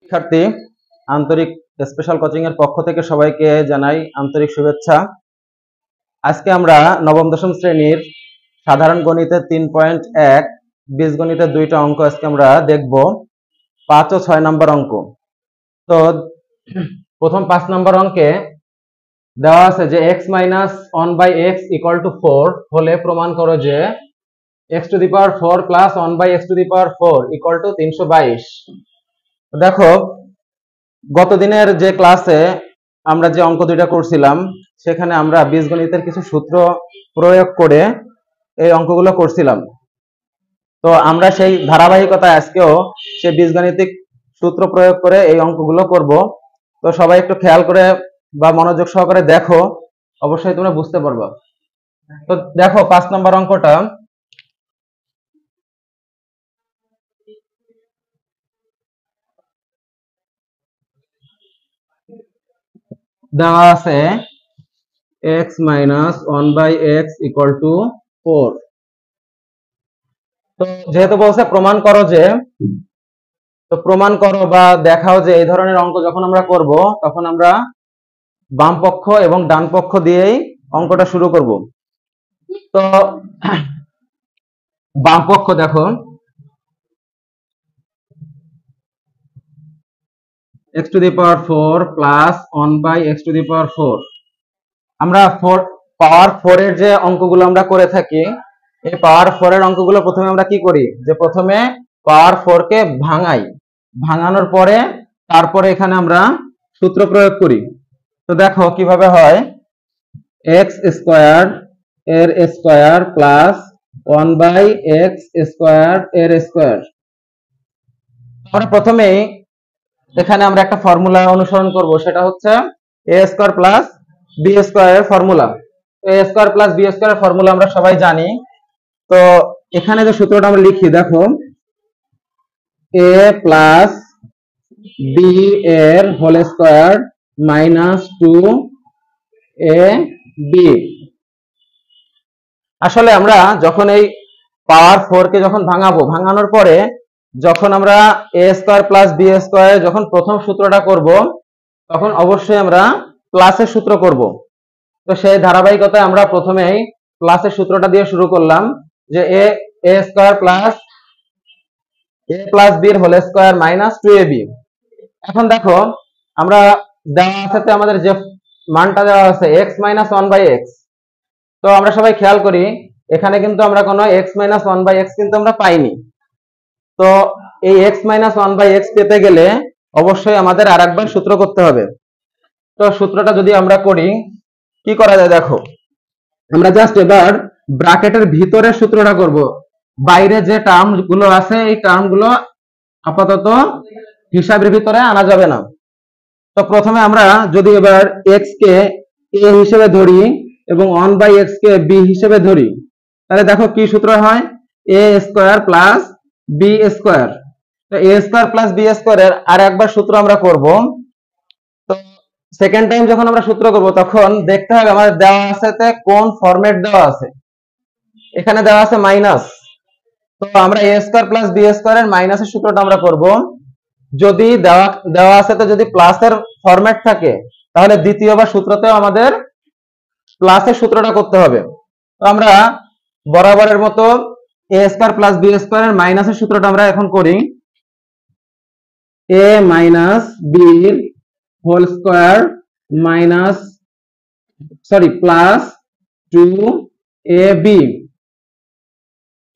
শিক্ষার্থী, আন্তরিক special coaching এর পক্ষ থেকে সবাইকে জানাই আন্তরিক শুভেচ্ছা। আজকে আমরা নবম দশম শ্রেণীর সাধারণ গণিতের 3.1 বীজগণিতের দুইটা অঙ্ক আজকে আমরা দেখব, 5 ও 6 নম্বর অঙ্ক। তো প্রথম 5 নম্বর অঙ্কে দেওয়া আছে যে x - 1/x = 4 হলে প্রমাণ করো যে x⁴ + 1/x⁴ = 322। দেখো, গত দিনের যে ক্লাসে আমরা যে অঙ্ক দুইটা করছিলাম সেখানে আমরা বীজগণিতের কিছু সূত্র প্রয়োগ করে এই অঙ্কগুলো করছিলাম। তো আমরা সেই ধারাবাহিকতায় আজকেও সেই বীজগণিতিক সূত্র প্রয়োগ করে এই অঙ্কগুলো করব। তো সবাই একটু খেয়াল করে বা মনোযোগ সহকারে দেখো, অবশ্যই তোমরা বুঝতে পারবে। তো দেখো 5 নম্বর অঙ্কটা দেওয়া আছে x - 1/x = 4। তো যেহেতু বলছে প্রমাণ করো যে, তো প্রমাণ করো বা দেখাও যে এই ধরনের অঙ্ক যখন আমরা করব তখন আমরা বাম পক্ষ এবং ডান পক্ষ দিয়েই অঙ্কটা শুরু করব। তো বাম পক্ষ দেখো, x⁴ + 1/x⁴। আমরা পাওয়ার 4 এর যে অঙ্কগুলো আমরা করে থাকি, এই পাওয়ার 4 এর অঙ্কগুলো প্রথমে আমরা কি করি, যে প্রথমে পাওয়ার 4 কে ভাঙাই, ভাঙানোর পরে তারপরে এখানে আমরা সূত্র প্রয়োগ করি। তো দেখো কিভাবে হয়, x² এর স্কয়ার প্লাস 1/x² এর স্কয়ার। আমরা প্রথমেই এখানে আমরা একটা ফর্মুলা অনুসরণ করব, সেটা হচ্ছে a² + b² এর ফর্মুলা। a² + b² এর ফর্মুলা আমরা সবাই জানি। তো এখানে যে সূত্রটা আমরা লিখি, দেখো a + b এর হোল স্কয়ার -2ab। আসলে আমরা যখন এই পাওয়ার 4 কে যখন ভাঙাবো, ভাঙানোর পরে যখন আমরা a² + b² যখন প্রথম সূত্রটা করব তখন অবশ্যই আমরা প্লাসের সূত্র করব। তো সেই ধারাবাহিকতায় আমরা প্রথমেই প্লাসের সূত্রটা দিয়ে শুরু করলাম, যে a² + b এর হোল স্কয়ার -2ab। এখন দেখো আমরা দেওয়া আছে, আমাদের যে মানটা দেওয়া আছে x - 1/x। তো আমরা সবাই খেয়াল করি, এখানে কিন্তু আমরা কোনো x - 1/x কিন্তু আমরা পাইনি। তো এই x - 1/x পেতে গেলে অবশ্যই আমাদের আরেকবার সূত্র করতে হবে। তো সূত্রটা যদি আমরা করি, কি করা যায় দেখো, আমরা জাস্ট এবার ব্র্যাকেটের ভিতরের সূত্রটা করব, বাইরে যে টার্ম গুলো আছে এই টার্ম গুলো আপাতত হিসাবের ভিতরে আনা যাবে না। তো প্রথমে আমরা যদি এবার x কে a হিসেবে ধরি এবং 1/x কে b হিসেবে ধরি, তাহলে দেখো কি সূত্র হয়, a² + b²। তো a² + b² এর আর একবার সূত্র আমরা করব। তো সেকেন্ড টাইম যখন আমরা সূত্র করব তখন দেখতে হবে আমাদের দেওয়া আছে কোন ফরম্যাট দেওয়া আছে। এখানে দেওয়া আছে মাইনাস। তো আমরা a² + b² এর মাইনাসের সূত্রটা আমরা করব। যদি দেওয়া আছে তো যদি প্লাসের ফরম্যাট থাকে তাহলে দ্বিতীয়বার সূত্রতেও আমাদের প্লাসের সূত্রটা করতে হবে। তো আমরা বরাবরের মতো a² + b² এর মাইনাসের সূত্রটা আমরা এখন করি, a - b whole square +2ab।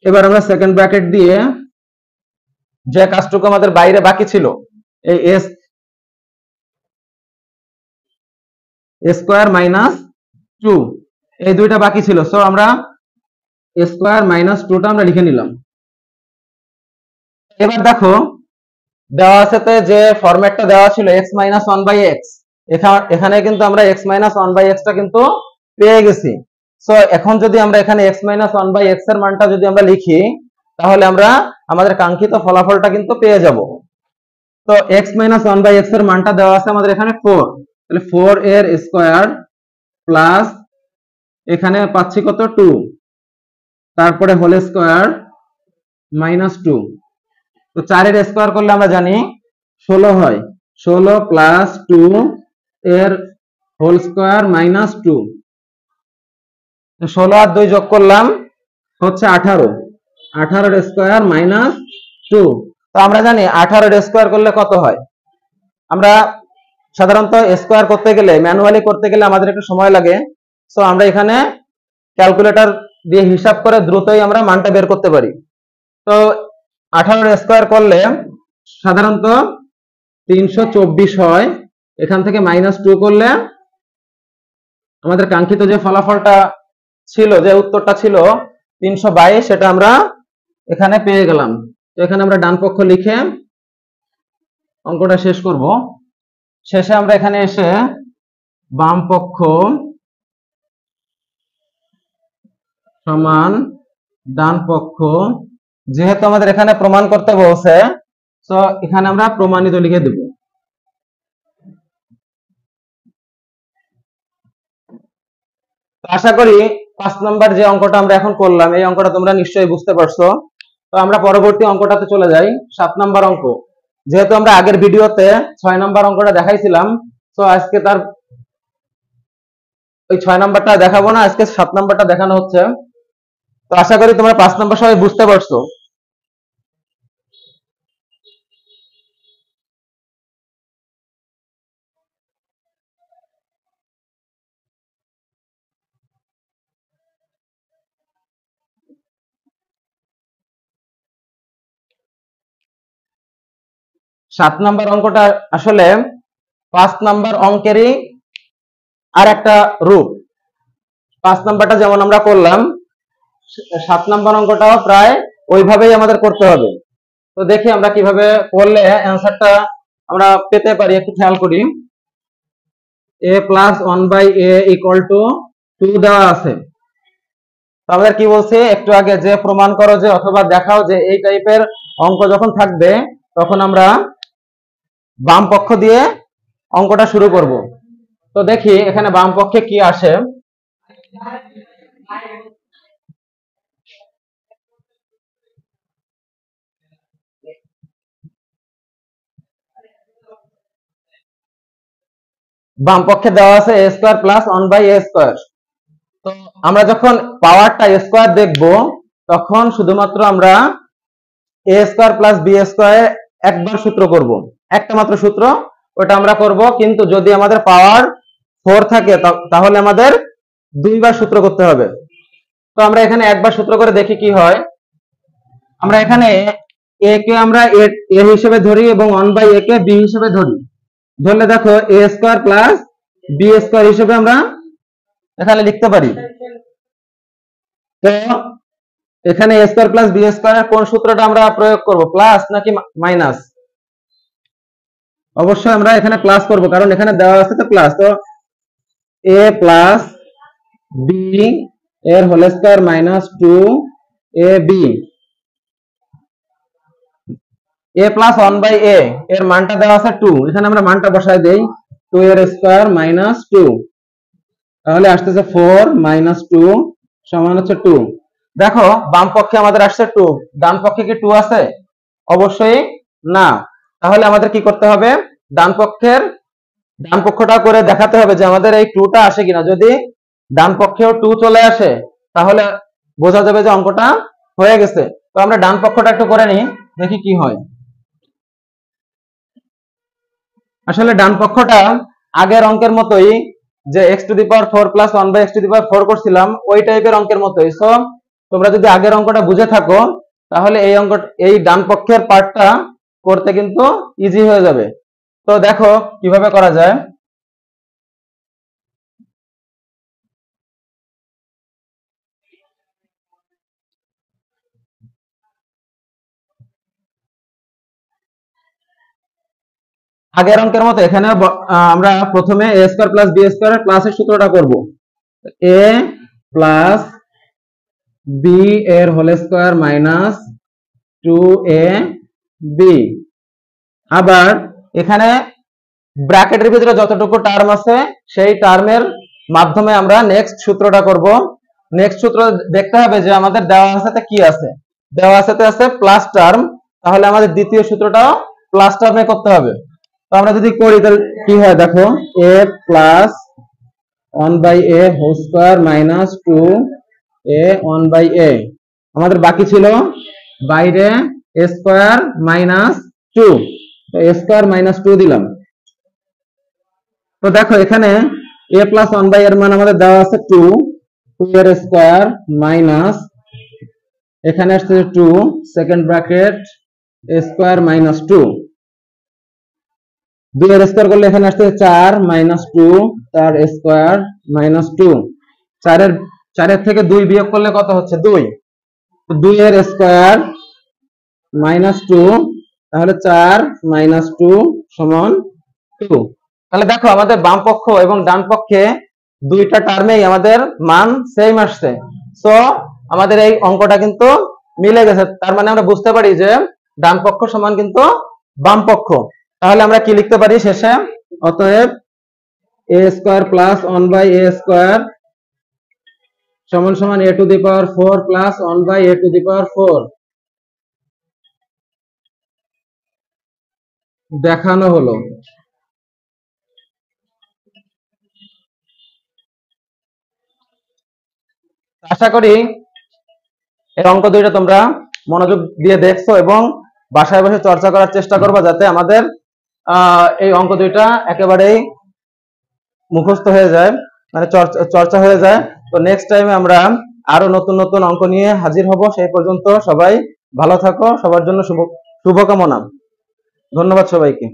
এবার আমরা সেকেন্ড ব্র্যাকেট দিয়ে যে কাজটুকু আমাদের বাইরে বাকি ছিল, এই স্কয়ার -2 এই দুইটা বাকি ছিল, সো আমরা স্কয়ার -2টা আমরা লিখে নিলাম। এবার দেখো দেওয়া আছে যে ফরম্যাটটা দেওয়া ছিল x - 1/x, এখানে কিন্তু আমরা x - 1/x টা কিন্তু পেয়ে গেছি। সো এখন যদি আমরা এখানে x - 1/x এর মানটা যদি আমরা লিখি, তাহলে আমরা আমাদের কাঙ্ক্ষিত ফলাফলটা কিন্তু পেয়ে যাব। তো x - 1/x এর মানটা দেওয়া আছে আমাদের এখানে 4, তাহলে 4 এর স্কয়ার প্লাস এখানে পাচ্ছি কত 2, তারপরে হোল স্কয়ার -2। তো 4 এর স্কয়ার করলে আমরা জানি 16 হয়, 16 প্লাস 2 এর হোল স্কয়ার মাইনাস 2, 16 আর 2 যোগ করলাম হচ্ছে 18, 18 এর স্কয়ার মাইনাস 2। তো আমরা জানি 18 এর স্কয়ার করলে কত হয়। আমরা সাধারণত স্কয়ার করতে গেলে, ম্যানুয়ালি করতে গেলে আমাদের একটু সময় লাগে। সো আমরা এখানে ক্যালকুলেটর দিয়ে হিসাব করে দ্রুতই আমরা মানটা বের করতে পারি। তো 18 এর স্কয়ার করলে সাধারণত 324 হয়, এখান থেকে মাইনাস 2 করলে আমাদের কাঙ্ক্ষিত যে ফলাফলটা ছিল, যে উত্তরটা ছিল 322, সেটা আমরা এখানে পেয়ে গেলাম। তো এখানে আমরা ডান পক্ষ লিখে অঙ্কটা শেষ করব। শেষে আমরা এখানে এসে বাম পক্ষ সমান ডান পক্ষ, যেহেতু আমাদের এখানে প্রমাণ করতে বলছে, তো এখানে আমরা প্রমাণিত লিখে দেব। আশা করি 5 নম্বর যে অঙ্কটা আমরা এখন করলাম, এই অঙ্কটা তোমরা নিশ্চয়ই বুঝতে পারছো। তো আমরা পরবর্তী অঙ্কটাতে চলে যাই, 7 নম্বর অঙ্ক। যেহেতু আমরা আগের ভিডিওতে 6 নম্বর অঙ্কটা দেখাইছিলাম, তো আজকে তার ওই 6 নম্বরটা দেখাবো না, আজকে 7 নম্বরটা দেখানো হচ্ছে। তো আশা করি তোমরা 5 নম্বর সবাই বুঝতে পারছো। সাত নম্বর অঙ্কটা আসলে 5 নম্বর অঙ্কেরই আর একটা রূপ। 5 নম্বরটা যেমন আমরা করলাম, 7 নম্বর অঙ্কটাও প্রায় ওইভাবেই আমাদের করতে হবে। তো দেখি আমরা কিভাবে করলে অ্যান্সারটা আমরা পেতে পারি, একটু খেয়াল করি। a plus 1/a equal to 2 দেওয়া আছে। আমাদের কি বলছে একটু আগে, যে প্রমাণ করো যে অথবা দেখাও যে এই টাইপের অঙ্ক যখন থাকবে তখন আমরা বাম পক্ষ দিয়ে অঙ্কটা শুরু করব। তো দেখি এখানে বাম পক্ষে কি আসে। বাম পক্ষে দেওয়া আছে a square plus 1/a square. তো আমরা যখন পাওয়ারটা স্কয়ার দেখব তখন শুধুমাত্র আমরা a square plus b square একবার সূত্র করব, একটা মাত্র সূত্র, ওটা আমরা করব। কিন্তু যদি আমাদের পাওয়ার 4 থাকে তাহলে আমাদের দুইবার সূত্র করতে হবে। তো আমরা এখানে একবার সূত্র করে দেখি কি হয়। আমরা এখানে a কে আমরা a হিসেবে ধরি এবং 1/a কে b হিসেবে ধরি। ধরলে দেখো a square plus b square হিসেবে আমরা এখানে লিখতে পারি। তো এখানে a স্কয়ার প্লাস b স্কয়ারের কোন সূত্রটা আমরা প্রয়োগ করব, প্লাস নাকি মাইনাস? অবশ্যই আমরা এখানে প্লাস করব, কারণ এখানে দেওয়া আছে তো প্লাস। তো a প্লাস b এর whole square minus 2ab, a plus 1/a এর মানটা দেওয়া আছে 2, এখানে আমরা মানটা বসাই দেই, 2 এর স্কয়ার মাইনাস 2, তাহলে আসতেছে 4 মাইনাস 2 সমান হচ্ছে 2। দেখো বাম পক্ষে আমাদের আসছে 2, ডান পক্ষে কি 2 আছে? অবশ্যই না। তাহলে আমাদের কি করতে হবে, ডান পক্ষটা করে দেখাতে হবে যে আমাদের এই 2টা আসে কিনা। যদি ডান পক্ষেও 2 চলে আসে তাহলে বোঝা যাবে যে অঙ্কটা হয়ে গেছে। তো আমরা ডান পক্ষটা একটু করে নিই, দেখি কি হয়। আসলে ডান পক্ষটা আগের অঙ্কের মতোই, যে x to the power 4 plus 1/x to the power 4 করছিলাম, ওই টাইপের অঙ্কের মতোই। সো তোমরা যদি আগের অঙ্কটা বুঝে থাকো তাহলে এই ডান পক্ষের পার্টটা করতে কিন্তু ইজি হয়ে যাবে। তো দেখো কিভাবে করা যায়। আগের অঙ্কের মতো এখানে আমরা প্রথমে a square plus b square এর প্লাসের সূত্রটা করব। a প্লাস b এর হোল স্কয়ার মাইনাস 2ab। আবার এখানে ব্র্যাকেটের ভিতরে যতটুকু টার্ম আছে সেই টার্মের মাধ্যমে আমরা নেক্সট সূত্রটা করব। নেক্সট সূত্র দেখতে হবে যে আমাদের দেওয়া আছে কি আছে, দেওয়া আছে প্লাস টার্ম, তাহলে আমাদের দ্বিতীয় সূত্রটাও প্লাস টার্মে করতে হবে। তো আমরা যদি করি তাহলে কি হয় দেখো, a plus 1/a whole square minus 2a 1/a। আমাদের বাকি ছিল বাইরে a স্কয়ার মাইনাস 2, তো a স্কয়ার মাইনাস 2 দিলাম। তো দেখো এখানে a প্লাস 1/a এর মান আমাদের দেওয়া আছে 2 এর স্কয়ার মাইনাস এখানে আসছে 2 second bracket a square minus 2, 2 এর স্কয়ার করলে এখানে আসছে 4 মাইনাস 2 তার স্কয়ার মাইনাস 2। 4 এর থেকে 2 বিয়োগ করলে কত হচ্ছে 2, তো 2 এর স্কয়ার মাইনাস 2, তাহলে 4 মাইনাস 2 সমান 2। তাহলে দেখো আমাদের বাম পক্ষ এবং ডান পক্ষে দুইটা টার্মেই আমাদের মান সেম আসছে। সো আমাদের এই অঙ্কটা কিন্তু মিলে গেছে, তার মানে আমরা বুঝতে পারি যে ডান পক্ষ সমান কিন্তু বাম পক্ষ। তাহলে আমরা কি লিখতে পারি শেষে, অতএব a square plus 1/a square সমান সমান a to the power 4 plus 1/a to the power 4 দেখানো হলো। আশা করি এই অঙ্ক দুইটা তোমরা মনোযোগ দিয়ে দেখছো এবং বাসায় বসে চর্চা করার চেষ্টা করবা, যাতে আমাদের এই অঙ্ক দুইটা একেবারেই মুখস্থ হয়ে যায়, মানে চর্চা হয়ে যায়। তো নেক্সট টাইমে আমরা আরো নতুন নতুন অঙ্ক নিয়ে হাজির হব। সেই পর্যন্ত সবাই ভালো থাকো, সবার জন্য শুভকামনা। ধন্যবাদ সবাইকে।